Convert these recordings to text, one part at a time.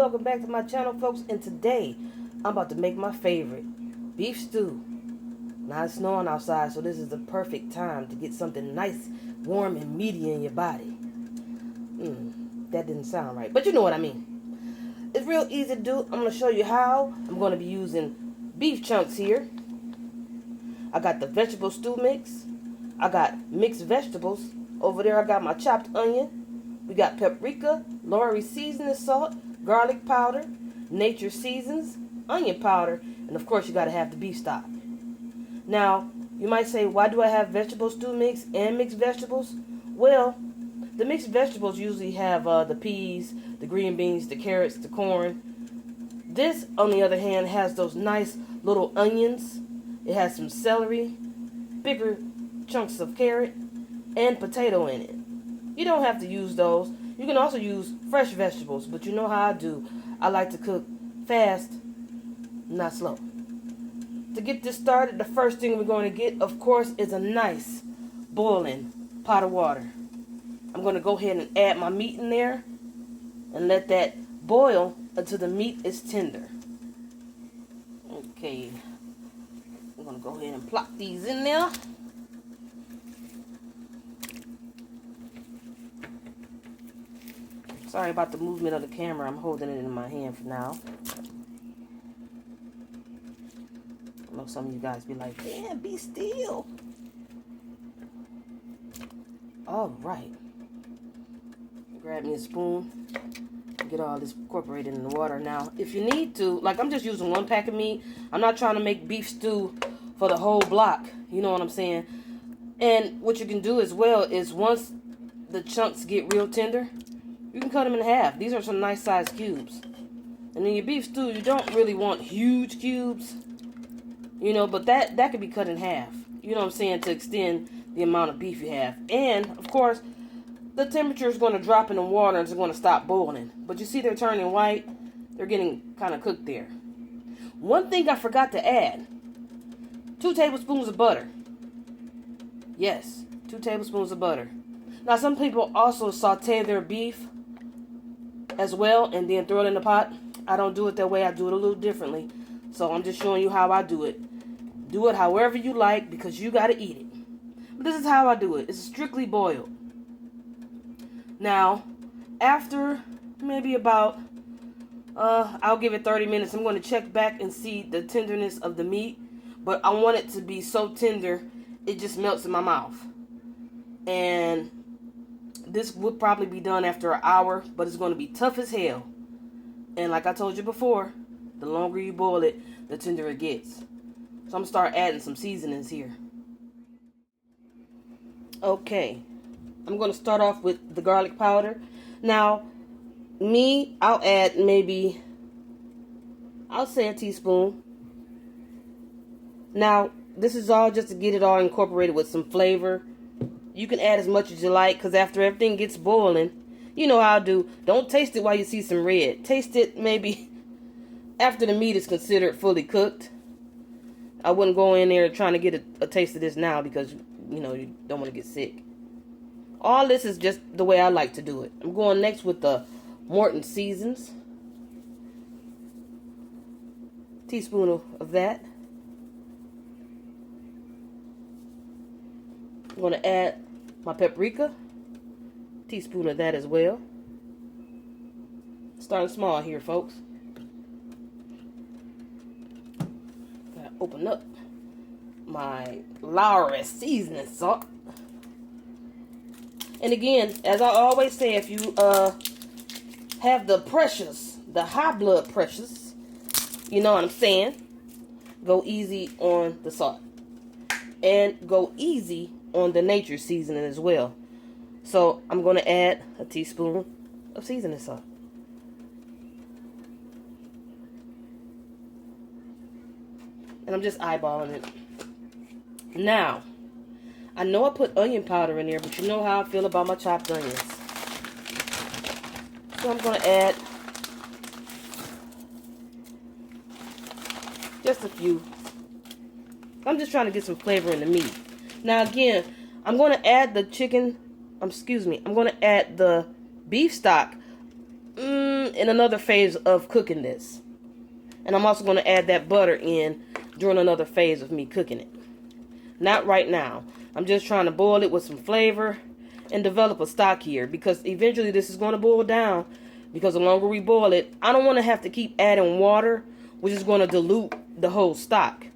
welcome back to my channel, folks. And today I'm about to make my favorite beef stew. Now it's snowing outside, so this is the perfect time to get something nice, warm, and meaty in your body. That didn't sound right, but you know what I mean. It's real easy to do. I'm going to show you how. I'm going to be using beef chunks here. I got the vegetable stew mix. I got mixed vegetables. Over there I got my chopped onion. We got paprika, Lawry seasoning salt, garlic powder, nature seasons, onion powder, and of course you got to have the beef stock. Now, you might say, why do I have vegetable stew mix and mixed vegetables? Well, the mixed vegetables usually have the peas, the green beans, the carrots, the corn. This, on the other hand, has those nice little onions. It has some celery, bigger chunks of carrot, and potato in it. You don't have to use those. You can also use fresh vegetables, but you know how I do. I like to cook fast, not slow. To get this started, the first thing we're going to get, of course, is a nice boiling pot of water. I'm going to go ahead and add my meat in there and let that boil until the meat is tender. Okay, I'm going to go ahead and plop these in there. Sorry about the movement of the camera. I'm holding it in my hand for now. I know some of you guys be like, "Damn, be still." All right. Grab me a spoon. Get all this incorporated in the water. Now, if you need to, like I'm just using 1 pack of meat. I'm not trying to make beef stew for the whole block. You know what I'm saying? And what you can do as well is once the chunks get real tender, you can cut them in half. These are some nice sized cubes. And in your beef stew, you don't really want huge cubes. You know, but that can be cut in half. You know what I'm saying? To extend the amount of beef you have. And, of course, the temperature is going to drop in the water and it's going to stop boiling. But you see they're turning white. They're getting kind of cooked there. One thing I forgot to add. 2 tablespoons of butter. Yes, 2 tablespoons of butter. Now, some people also saute their beef as well and then throw it in the pot. I don't do it that way. I do it a little differently. So I'm just showing you how I do it. Do it however you like because you got to eat it. But this is how I do it. It's strictly boiled. Now, after maybe about, I'll give it 30 minutes. I'm going to check back and see the tenderness of the meat. But I want it to be so tender, it just melts in my mouth. And this would probably be done after an hour, but it's going to be tough as hell. And like I told you before, the longer you boil it, the tender it gets. So I'm going to start adding some seasonings here. Okay. I'm going to start off with the garlic powder. Now, I'll add maybe, I'll say a teaspoon. Now, this is all just to get it all incorporated with some flavor. You can add as much as you like, because after everything gets boiling, you know how I do. Don't taste it while you see some red. Taste it maybe after the meat is considered fully cooked. I wouldn't go in there trying to get a taste of this now because, you know, you don't want to get sick. All this is just the way I like to do it. I'm going next with the Morton Seasons. Teaspoon of that. I'm going to add my paprika. Teaspoon of that as well. Starting small here, folks. Gotta open up my Lawry seasoning salt. And again, as I always say, if you have the pressures, the high blood pressures, you know what I'm saying, go easy on the salt. And go easy on the nature seasoning as well. So I'm going to add a teaspoon of seasoning salt. And I'm just eyeballing it. Now, I know I put onion powder in there, but you know how I feel about my chopped onions. So I'm going to add just a few. I'm just trying to get some flavor in the meat. Now again, I'm going to add I'm going to add the beef stock in another phase of cooking this. And I'm also going to add that butter in during another phase of me cooking it. Not right now. I'm just trying to boil it with some flavor and develop a stock here, because eventually this is going to boil down, because the longer we boil it, I don't want to have to keep adding water, which is going to dilute the whole stock.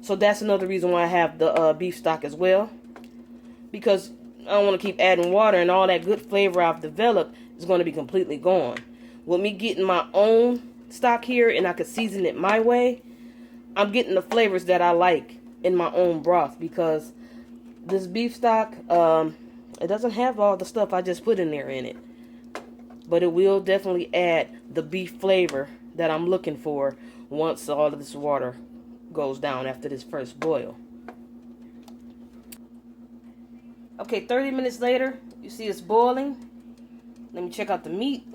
So that's another reason why I have the beef stock as well, because I don't want to keep adding water, and all that good flavor I've developed is going to be completely gone. With me getting my own stock here, and I can season it my way, I'm getting the flavors that I like in my own broth, because this beef stock, it doesn't have all the stuff I just put in there in it, but it will definitely add the beef flavor that I'm looking for once all of this water goes down after this first boil. Okay, 30 minutes later, you see it's boiling. Let me check out the meat.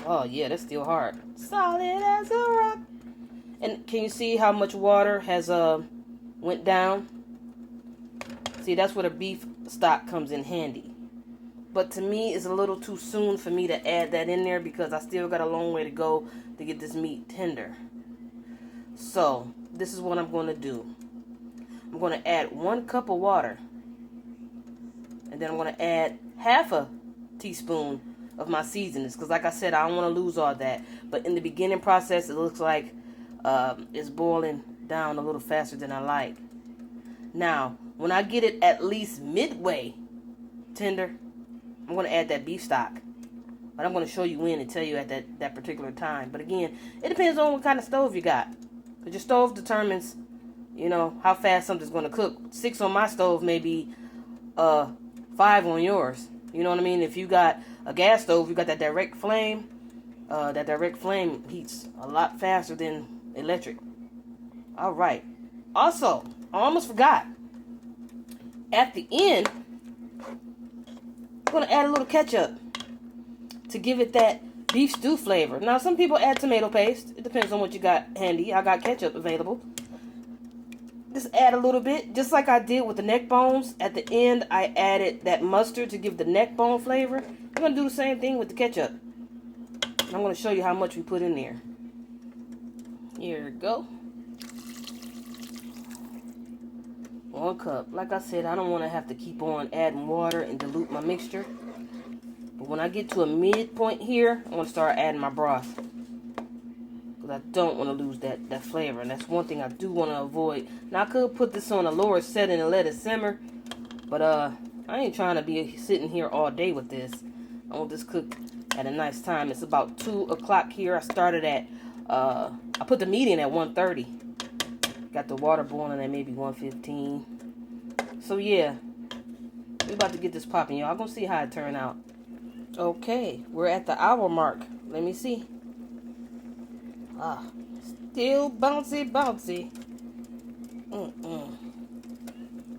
Oh yeah, that's still hard. Solid as a rock. And can you see how much water has went down? See, that's where the beef stock comes in handy. But to me, it's a little too soon for me to add that in there, because I still got a long way to go to get this meat tender. So, this is what I'm going to do. I'm going to add 1 cup of water. And then I'm going to add half a teaspoon of my seasonings, because like I said, I don't want to lose all that. But in the beginning process, it looks like it's boiling down a little faster than I like. Now, when I get it at least midway tender, I'm going to add that beef stock. But I'm going to show you when and tell you at that particular time. But again, it depends on what kind of stove you got. Because your stove determines, you know, how fast something's going to cook. 6 on my stove may be 5 on yours. You know what I mean? If you got a gas stove, you got that direct flame. That direct flame heats a lot faster than electric. Alright. Also, I almost forgot. At the end, I'm going to add a little ketchup to give it that beef stew flavor. Now, some people add tomato paste. It depends on what you got handy. I got ketchup available. Just add a little bit, just like I did with the neck bones. At the end, I added that mustard to give the neck bone flavor. I'm going to do the same thing with the ketchup. I'm going to show you how much we put in there. Here we go. 1 cup. Like I said, I don't want to have to keep on adding water and dilute my mixture. But when I get to a midpoint here, I want to start adding my broth. Because I don't want to lose that flavor. And that's one thing I do want to avoid. Now, I could put this on a lower setting and let it simmer. But I ain't trying to be sitting here all day with this. I want this cooked at a nice time. It's about 2 o'clock here. I started at, I put the meat in at 1:30. Got the water boiling at maybe 1:15. So yeah, we're about to get this popping, y'all. I'm gonna see how it turn out. Okay, we're at the hour mark. Let me see. Still bouncy, bouncy.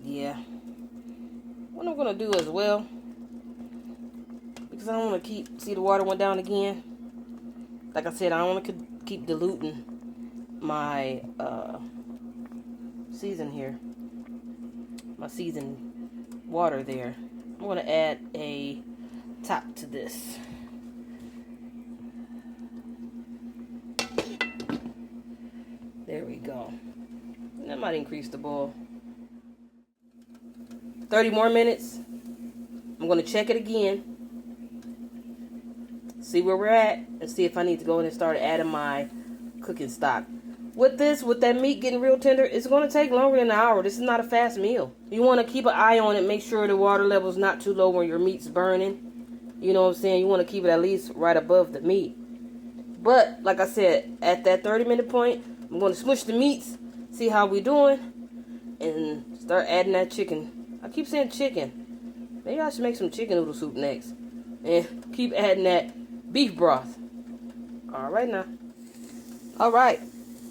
Yeah. What I'm gonna do as well, because I don't want to see the water went down again. Like I said, I don't want to keep diluting my season here. My seasoned water there. I'm going to add a top to this. There we go. That might increase the boil. 30 more minutes. I'm going to check it again. See where we're at. And see if I need to go in and start adding my cooking stock. With that meat getting real tender, it's going to take longer than an hour. This is not a fast meal. You want to keep an eye on it. Make sure the water level is not too low when your meat's burning. You know what I'm saying? You want to keep it at least right above the meat. But, like I said, at that 30-minute point, I'm going to smush the meats, see how we doing, and start adding that chicken. I keep saying chicken. Maybe I should make some chicken noodle soup next. And keep adding that beef broth. Alright now. Alright.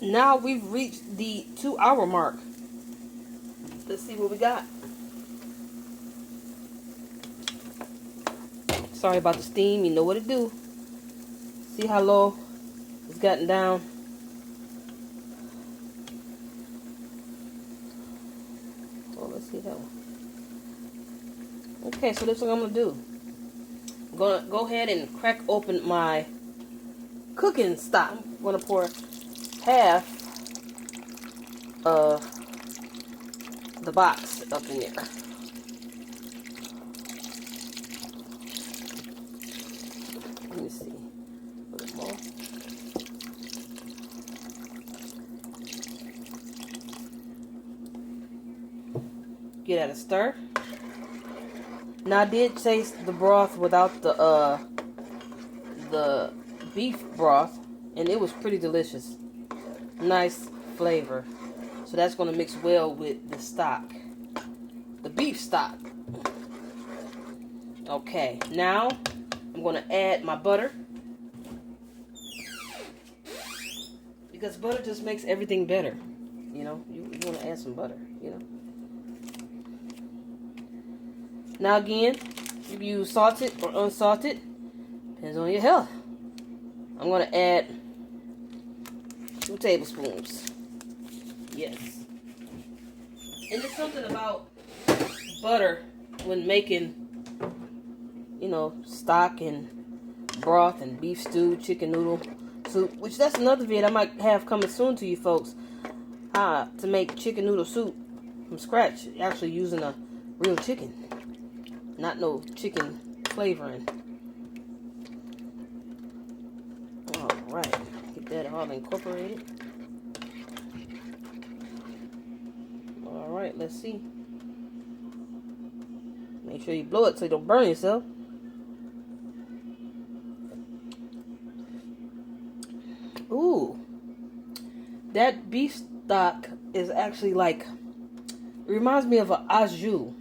Now we've reached the 2-hour mark. Let's see what we got. Sorry about the steam. You know what to do. See how low it's gotten down. Oh, let's see that one. Okay, so this is what I'm going to do. I'm gonna go ahead and crack open my cooking stock. I'm gonna pour half of the box up in there. Let me see. A little more. Get at a stir. Now I did taste the broth without the beef broth, and it was pretty delicious. Nice flavor. So that's going to mix well with the stock, the beef stock. Okay, now I'm going to add my butter, because butter just makes everything better. You know, you want to add some butter, you know. Now again, you can use salted or unsalted, depends on your health. I'm going to add 2 tablespoons. Yes. And there's something about butter when making, you know, stock and broth and beef stew, chicken noodle soup, which that's another video I might have coming soon to you folks. How to make chicken noodle soup from scratch, actually using a real chicken, not no chicken flavoring. Alright, get that all incorporated. Alright, let's see. Make sure you blow it so you don't burn yourself. Ooh, that beef stock is actually like, it reminds me of an au jus.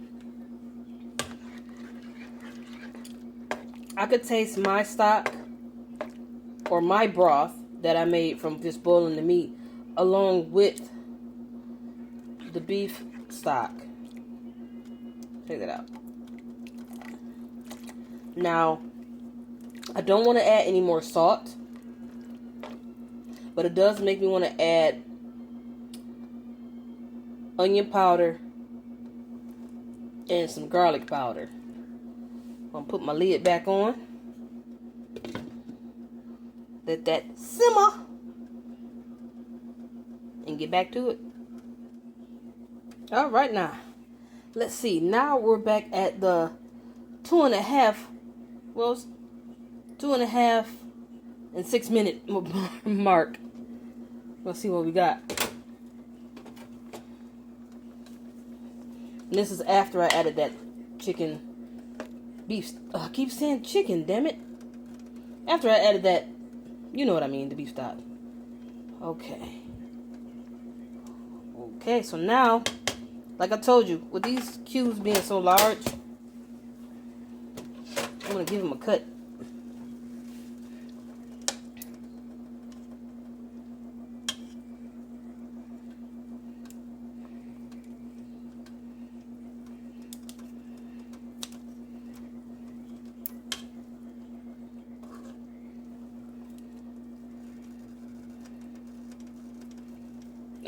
I could taste my stock or my broth that I made from just boiling the meat along with the beef stock. Check that out. Now, I don't want to add any more salt, but it does make me want to add onion powder and some garlic powder. I'm going to put my lid back on. Let that simmer and get back to it. All right, now let's see. Now we're back at the 2.5, well, 2.5 and 6 minute mark. Let's see what we got. And this is after I added that chicken beef. I keep saying chicken, damn it. After I added that, you know what I mean, the beef stock. Okay. Okay, so now, like I told you, with these cubes being so large, I'm going to give them a cut.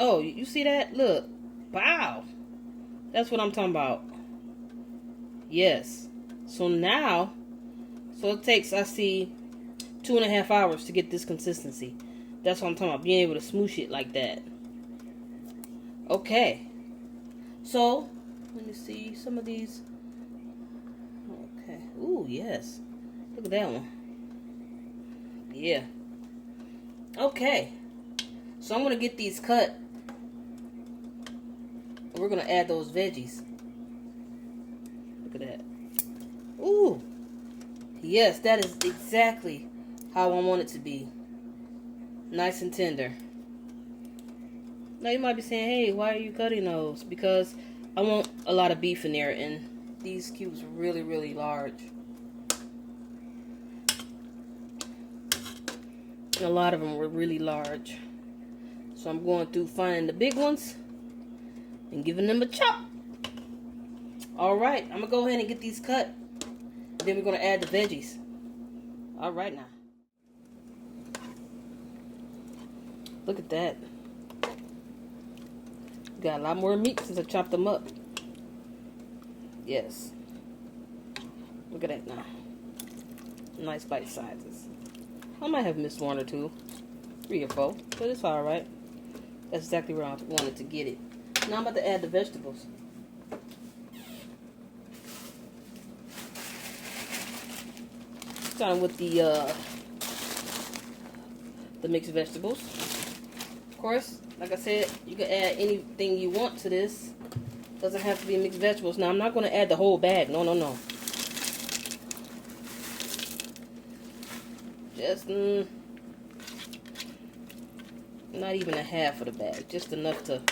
Oh, you see that? Look. Wow. That's what I'm talking about. Yes. So now, so it takes, I see, 2.5 hours to get this consistency. That's what I'm talking about. Being able to smoosh it like that. Okay. So, let me see some of these. Okay. Ooh, yes. Look at that one. Yeah. Okay. So I'm going to get these cut. We're going to add those veggies. Look at that. Ooh. Yes, that is exactly how I want it to be. Nice and tender. Now you might be saying, hey, why are you cutting those? Because I want a lot of beef in there, and these cubes are really, really large. And a lot of them were really large. So I'm going through finding the big ones and giving them a chop. Alright, I'm going to go ahead and get these cut. Then we're going to add the veggies. Alright now. Look at that. Got a lot more meat since I chopped them up. Yes. Look at that now. Nice bite sizes. I might have missed one or two, 3 or 4, but it's alright. That's exactly where I wanted to get it. Now I'm about to add the vegetables. Starting with the mixed vegetables. Of course, like I said, you can add anything you want to this. Doesn't have to be mixed vegetables. Now I'm not going to add the whole bag. No, no, no. Just not even a half of the bag. Just enough to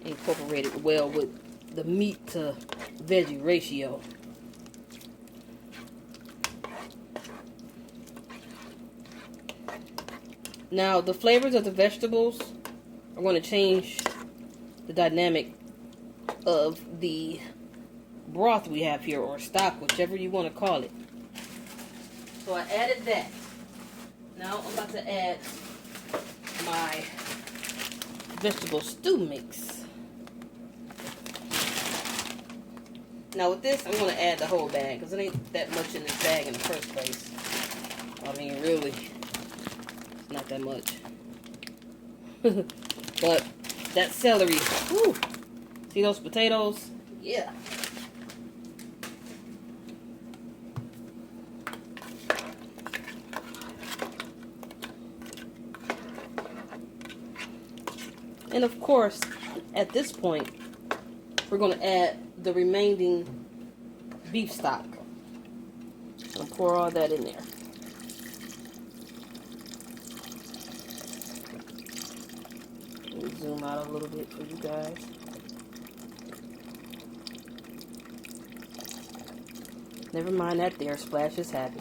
incorporate it well with the meat to veggie ratio. Now the flavors of the vegetables are going to change the dynamic of the broth we have here, or stock, whichever you want to call it. So I added that. Now I'm about to add my vegetable stew mix. Now with this, I'm going to add the whole bag, because it ain't that much in this bag in the first place. I mean, really, it's not that much. But that celery, whew, see those potatoes? Yeah. And of course, at this point, we're going to add the remaining beef stock. I'll pour all that in there. Let me zoom out a little bit for you guys. Never mind that there, splash is happy.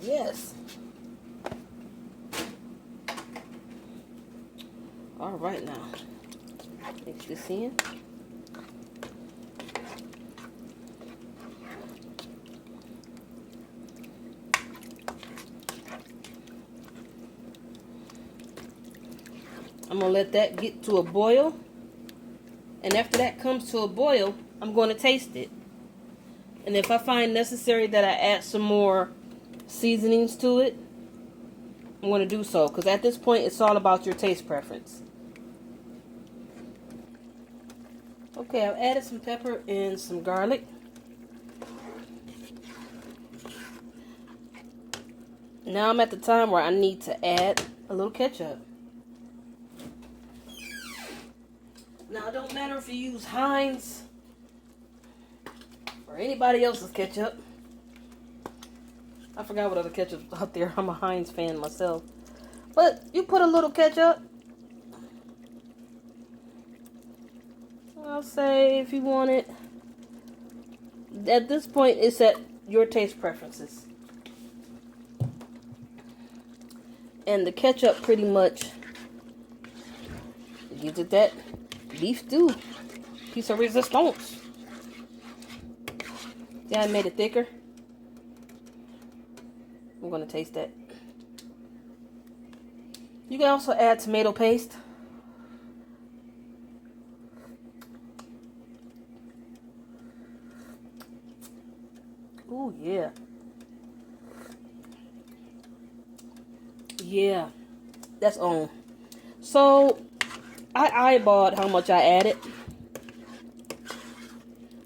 Yes. All right now. Mix this in. I'm going to let that get to a boil. And after that comes to a boil, I'm going to taste it. And if I find necessary that I add some more seasonings to it, I'm going to do so. Because at this point, it's all about your taste preference. Okay, I've added some pepper and some garlic. Now I'm at the time where I need to add a little ketchup. Now, it don't matter if you use Heinz or anybody else's ketchup. I forgot what other ketchup's out there. I'm a Heinz fan myself. But you put a little ketchup. I'll say if you want it. At this point, it's at your taste preferences. And the ketchup pretty much gives it that beef stew piece of resistance. See how I made it thicker? I'm going to taste that. You can also add tomato paste. Ooh, yeah. Yeah, that's on. So, I eyeballed how much I added.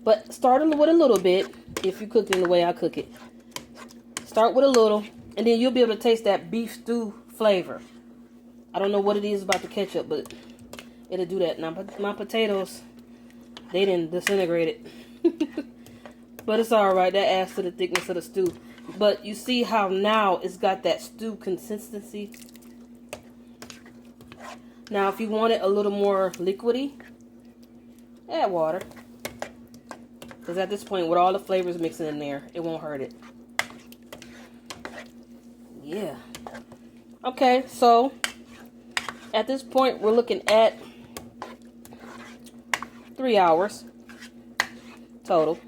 But start with a little bit if you cook it the way I cook it. Start with a little, and then you'll be able to taste that beef stew flavor. I don't know what it is about the ketchup, but it'll do that. Now, my potatoes, they didn't disintegrate it. But it's alright. That adds to the thickness of the stew. But you see how now it's got that stew consistency. Now, if you want it a little more liquidy, add water. Because at this point, with all the flavors mixing in there, it won't hurt it. Yeah. Okay, so at this point, we're looking at 3 hours total.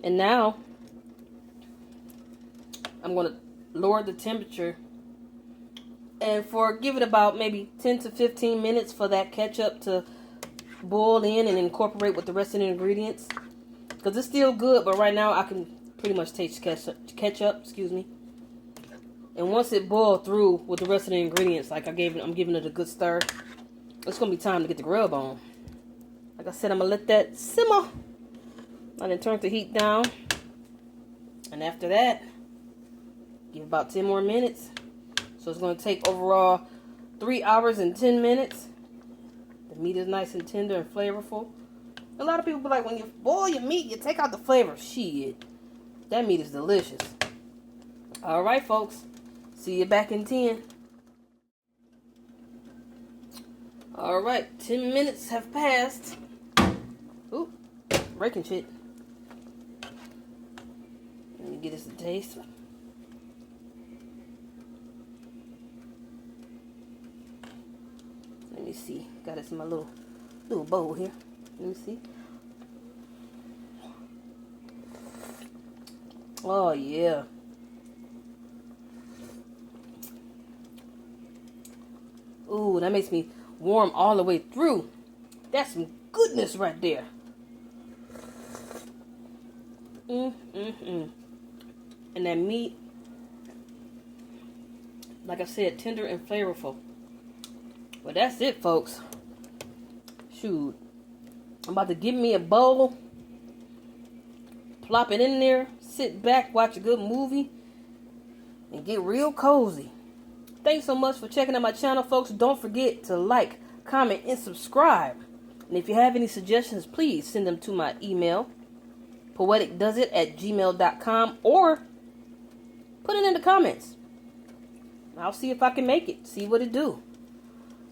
And now, I'm going to lower the temperature And give it about maybe 10 to 15 minutes for that ketchup to boil in and incorporate with the rest of the ingredients. Because it's still good, but right now I can pretty much taste ketchup, excuse me. And once it boiled through with the rest of the ingredients, like I'm giving it a good stir, it's going to be time to get the grub on. Like I said, I'm going to let that simmer. I then turn the heat down. And after that, give about 10 more minutes. So it's going to take overall 3 hours and 10 minutes. The meat is nice and tender and flavorful. A lot of people be like, when you boil your meat, you take out the flavor. Shit. That meat is delicious. Alright, folks. See you back in 10. Alright, 10 minutes have passed. Ooh, breaking shit. Let me get this a taste. Let me see. Got this in my little bowl here. Let me see. Oh yeah. Ooh, that makes me warm all the way through. That's some goodness right there. And that meat, like I said, tender and flavorful. Well, that's it, folks. Shoot. I'm about to give me a bowl. Plop it in there. Sit back, watch a good movie. And get real cozy. Thanks so much for checking out my channel, folks. Don't forget to like, comment, and subscribe. And if you have any suggestions, please send them to my email, poeticdoesit@gmail.com, or put it in the comments. I'll see if I can make it. See what it do.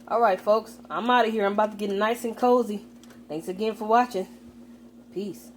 Alright, folks. I'm out of here. I'm about to get nice and cozy. Thanks again for watching. Peace.